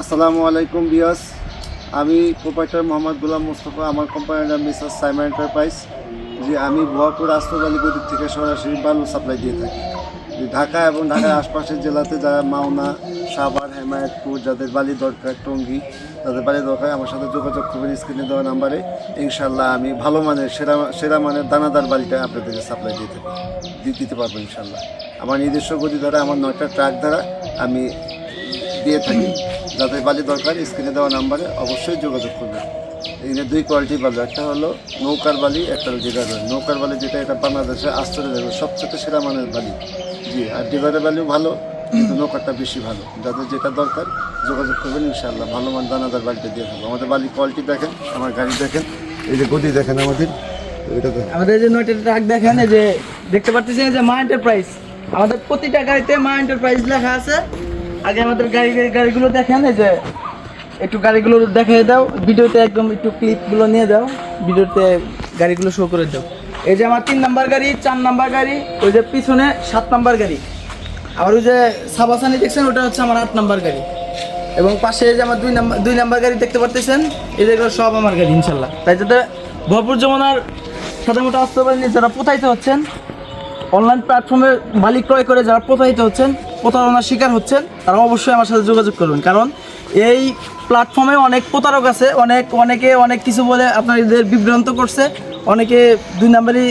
আসসালামু আলাইকুম বিয়াস, আমি প্রোপাইটার মোহাম্মদ গোলাম মোস্তফা। আমার কোম্পানির নাম মিসেস সাইমন এন্টারপ্রাইজ। যে আমি ভুয়াপুর আস্তরবালি গদির থেকে সরাসরি বালু সাপ্লাই দিয়ে থাকি। ঢাকা এবং ঢাকার আশপাশের জেলাতে যারা মাওনা, সাভার, হেমায়তপুর, যাদের বালি দরকার, টঙ্গী, যাদের বালি দরকার, আমার সাথে যোগাযোগ করবেন স্ক্রিনে দেওয়া নাম্বারে। ইনশাল্লাহ আমি ভালো মানের সেরা মানের দানাদার বালিটা আপনাদেরকে সাপ্লাই দিতে পারবো ইনশাল্লাহ। আমার নিজস্ব গদি দ্বারা, আমার 9টা ট্রাক দ্বারা আমি দিয়ে থাকি। যাদের বালি দরকার স্ক্রিনে দেওয়া নাম্বারে অবশ্যই যোগাযোগ করবেন। এখানে 2 কোয়ালিটির বালি, একটা হলো নৌকার বালি, একটা হলো ডিগার বালি। নৌকার বালি যেটা, এটা বাংলাদেশে আস্তরে যাবে সবচেয়ে সেরা মানের বালি। জি, আর ডিগারের বালিও ভালো, কিন্তু নৌকারটা বেশি ভালো। যাদের যেটা দরকার যোগাযোগ করবেন, ইনশাআল্লাহ ভালো মান দানাদার বালিটা দিয়ে থাকবো। আমাদের বালি কোয়ালিটি দেখেন, আমার গাড়ি দেখেন, এই যে গদি দেখেন আমাদের, এটা দেখেন আমাদের যে 9টা ট্রাক দেখেন, এই যে দেখতে পাচ্ছেন যে মা এন্টারপ্রাইজ। আমাদের প্রতিটা গাড়িতে মা এন্টারপ্রাইজ লেখা আছে। আগে আমাদের গাড়িগুলো দেখেন, এই যে একটু গাড়িগুলো দেখিয়ে দাও ভিডিওতে, একদম একটু ক্লিপগুলো নিয়ে দাও, ভিডিওতে গাড়িগুলো শো করে দাও। এই যে আমার 3 নাম্বার গাড়ি, 4 নাম্বার গাড়ি, ওই যে পিছনে 7 নাম্বার গাড়ি, আর ওই যে সাবাসানি দেখছেন ওটা হচ্ছে আমার 8 নাম্বার গাড়ি, এবং পাশে যে আমার 2 নাম্বার গাড়ি দেখতে পাচ্ছেন, এগুলো সব আমার গাড়ি ইনশাল্লাহ। তাই যাতে ভরপুর যমুনার সাথে মোটা আসতে পারেন, যারা প্রতারিত হচ্ছেন, অনলাইন প্ল্যাটফর্মে বালি ক্রয় করে যারা প্রতারিত হচ্ছেন, প্রতারণার শিকার হচ্ছেন, তারা অবশ্যই আমার সাথে যোগাযোগ করবেন। কারণ এই প্ল্যাটফর্মে অনেক প্রতারক আছে, অনেকে অনেক কিছু বলে আপনাদের বিভ্রান্ত করছে, অনেকে 2 নাম্বারই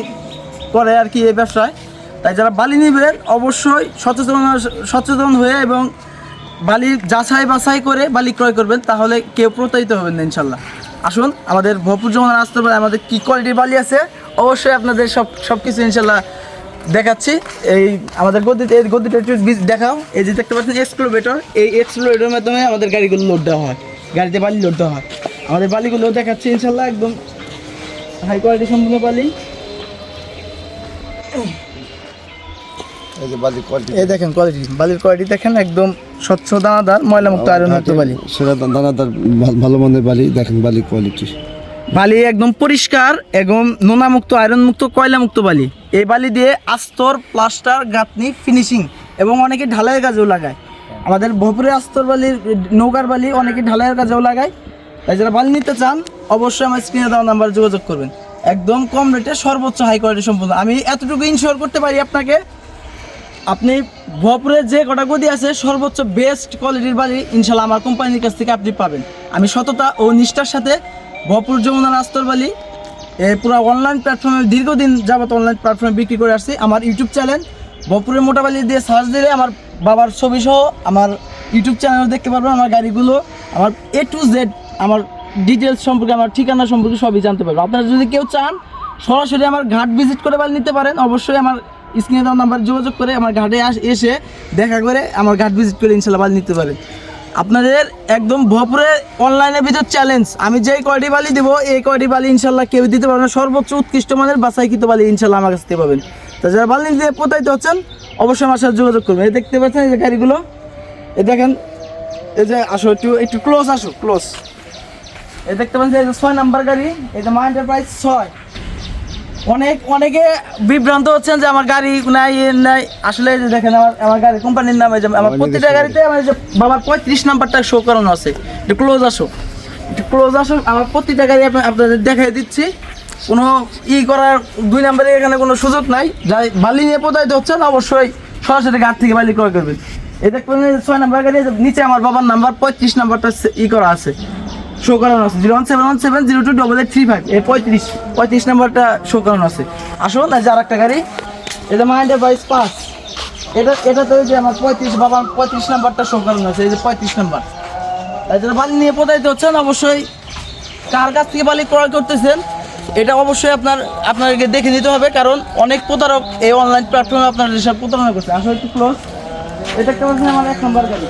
করে আর কি এই ব্যবসায়। তাই যারা বালি নেবেন অবশ্যই সচেতন হয়ে এবং বালি যাচাই বাছাই করে বালি ক্রয় করবেন, তাহলে কেউ প্রতারিত হবেন না ইনশাল্লাহ। আসুন, আমাদের ভরপুর যমুনার আসতে পারে, আমাদের কী কোয়ালিটির বালি আছে অবশ্যই আপনাদের সব কিছু ইনশাল্লাহ দেখাচ্ছি। এই আমাদের গদিটা একটু দেখাও। এই যে দেখতে পাচ্ছেন এক্সক্লুবেটর, এই এক্সক্লুবেটরের মাধ্যমে আমাদের গাড়িগুলো লোড দেওয়া হয়, গাড়িতে বালি লোড দেওয়া হয়। আমাদের বালিগুলো দেখাচ্ছি ইনশাল্লাহ, একদম হাই কোয়ালিটি সম্পূর্ণ বালি। এই যে বালি কোয়ালিটি, এই দেখেন বালির কোয়ালিটি দেখেন, একদম স্বচ্ছ দানাদার, ময়লামুক্ত, আয়রনমুক্ত বালি, সেরা দানাদার ভালো মানের বালি। দেখেন বালি কোয়ালিটি, বালি একদম পরিষ্কার, একদম নোনামুক্ত, আয়রনমুক্ত, কয়লামুক্ত বালি। এই বালি দিয়ে আস্তর, প্লাস্টার, গাঁথনি, ফিনিশিং এবং অনেকে ঢালাইয়ের কাজেও লাগায়। আমাদের ভরপুরের আস্তর বালির, নৌকার বালি অনেকে ঢালাইয়ের কাজেও লাগায়। তাই যারা বালি নিতে চান অবশ্যই আমার স্ক্রিনে দেওয়া নাম্বারে যোগাযোগ করবেন। একদম কম রেটে সর্বোচ্চ হাই কোয়ালিটি সম্পূর্ণ। আমি এতটুকু ইনশিওর করতে পারি আপনাকে, আপনি ভরপুরের যে কটা গদি আছে সর্বোচ্চ বেস্ট কোয়ালিটির বালি ইনশাল্লাহ আমার কোম্পানির কাছ থেকে আপনি পাবেন। আমি সততা ও নিষ্ঠার সাথে ভরপুর যমুনার আস্তর বালি পুরো অনলাইন প্ল্যাটফর্মে দীর্ঘদিন যাবত অনলাইন প্ল্যাটফর্মে বিক্রি করে আসছি। আমার ইউটিউব চ্যানেল ভরপুরের মোটা বালি দিয়ে সার্চ দিলে আমার বাবার ছবি সহ আমার ইউটিউব চ্যানেল দেখতে পারবেন। আমার গাড়িগুলো, আমার A to Z, আমার ডিটেলস সম্পর্কে, আমার ঠিকানা সম্পর্কে সবই জানতে পারবেন। আপনারা যদি কেউ চান সরাসরি আমার ঘাট ভিজিট করে বালি নিতে পারেন, অবশ্যই আমার স্ক্রিনে দেওয়া নাম্বার যোগাযোগ করে আমার ঘাটে এসে দেখা করে আমার ঘাট ভিজিট করে ইনশাল্লাহ বালি নিতে পারেন। আপনাদের একদম ভরপুরে অনলাইনের ভিতর চ্যালেঞ্জ, আমি যেই কোয়ালিটি বালি দেবো এই কোয়ালিটি বালি ইনশাল্লাহ কেউ দিতে পারবে না। সর্বোচ্চ উৎকৃষ্ট মানের বাছাইকৃত বালি ইনশাল্লাহ আমার কাছ থেকে পাবেন। তো যারা বালি নিতে প্রতারিত হচ্ছেন অবশ্যই আমার সাথে যোগাযোগ করবেন। এই দেখতে পাচ্ছেন এই যে গাড়িগুলো, এই দেখেন, এই যে আসো একটু ক্লোজ, আসো ক্লোজ। এই দেখতে পাচ্ছেন এই যে 6 নাম্বার গাড়ি, এই যে মা এন্টারপ্রাইজ 6। অনেকে বিভ্রান্ত হচ্ছেন যে আমার গাড়ি নাই। আসলে এই যে দেখেন আমার গাড়ি কোম্পানির নামে, যে আমার প্রতিটা গাড়িতে আমার যে বাবার 35 নাম্বারটা শো করানো আছে। একটু ক্লোজ আসো। আমার প্রতিটা গাড়ি আপনাদের দেখাই দিচ্ছি। কোনো করার 2 নাম্বারে এখানে কোনো সুযোগ নাই। যাই বালি নিয়ে প্রতারিত হচ্ছেন অবশ্যই সরাসরি ঘাট থেকে বালি ক্রয় করবেন। এই দেখবেন 6 নাম্বার গাড়ি, নিচে আমার বাবার নাম্বার 35 নাম্বারটা করা আছে, শো করানো আছে 01717028835। এই 35 নাম্বারটা শো করানো আছে। আসুন, আর আর একটা গাড়ি, এটা মা এন্টারপ্রাইজ 5, এটাতে যে আমার 35 বাবার 35 নাম্বারটা শো করানো আছে, এই যে 35 নাম্বার। তাই যারা বালি নিয়ে প্রতারিত হচ্ছেন অবশ্যই কার কাছ থেকে বালি ক্রয় করতেছেন এটা অবশ্যই আপনাকে দেখে নিতে হবে, কারণ অনেক প্রতারক এই অনলাইন প্ল্যাটফর্মে আপনার যেসব প্রতারণা করছে। আসলে একটু ক্লোজ, এটা একটা হচ্ছে আমার 1 নম্বর গাড়ি।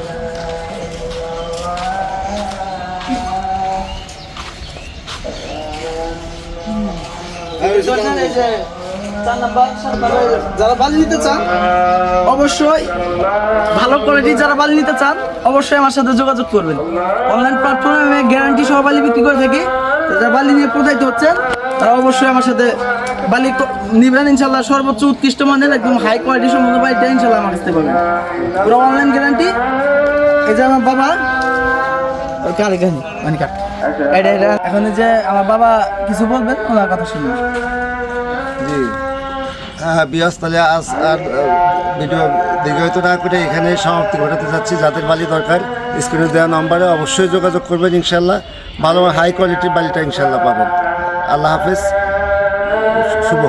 যারা বালি নিতে চান অবশ্যই ভালো কোয়ালিটি, যারা বালি নিতে চান অবশ্যই আমার সাথে যোগাযোগ করবেন। অনলাইন প্ল্যাটফর্মে আমি গ্যারান্টি সহ বালি বিক্রি করে থাকি। যারা বালি নিয়ে প্রতারিত হচ্ছেন তারা অবশ্যই আমার সাথে বালি নিবেন ইনশাল্লাহ। সর্বোচ্চ উৎকৃষ্ট মানের একদম হাই কোয়ালিটি সম্পূর্ণ বালিটা ইনশাল্লাহ আমার কাছ থেকে পাবেন, পুরো অনলাইন গ্যারান্টি। এই যে আমার বাবা ওই কারে গানি মানে কাট এটা এখন এই যে আমার বাবা কিছু বলবেন ওনার কথা শুনুন। জি হ্যাঁ বিয়াস, তাহলে আজ আর ভিডিও দীর্ঘায়িত না করে এখানে সমাপ্তি ঘটাতে যাচ্ছি। যাদের বালি দরকার স্ক্রিনে দেওয়া নম্বরে অবশ্যই যোগাযোগ করবেন, ইনশাল্লাহ ভালো হাই কোয়ালিটির বালিটা ইনশাল্লাহ পাবেন। আল্লাহ হাফেজ, শুভ।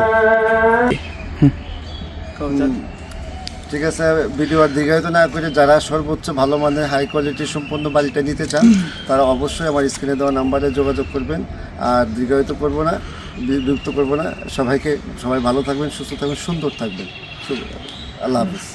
ঠিক আছে, ভিডিও আর দীর্ঘায়িত না করে যারা সর্বোচ্চ ভালো মানের হাই কোয়ালিটির সম্পূর্ণ বালিটা নিতে চান তারা অবশ্যই আমার স্ক্রিনে দেওয়া নাম্বারে যোগাযোগ করবেন। আর দীর্ঘায়িত করবো না, বিরক্ত করবো না। সবাই ভালো থাকবেন, সুস্থ থাকবেন, সুন্দর থাকবেন। আল্লাহ হাফেজ।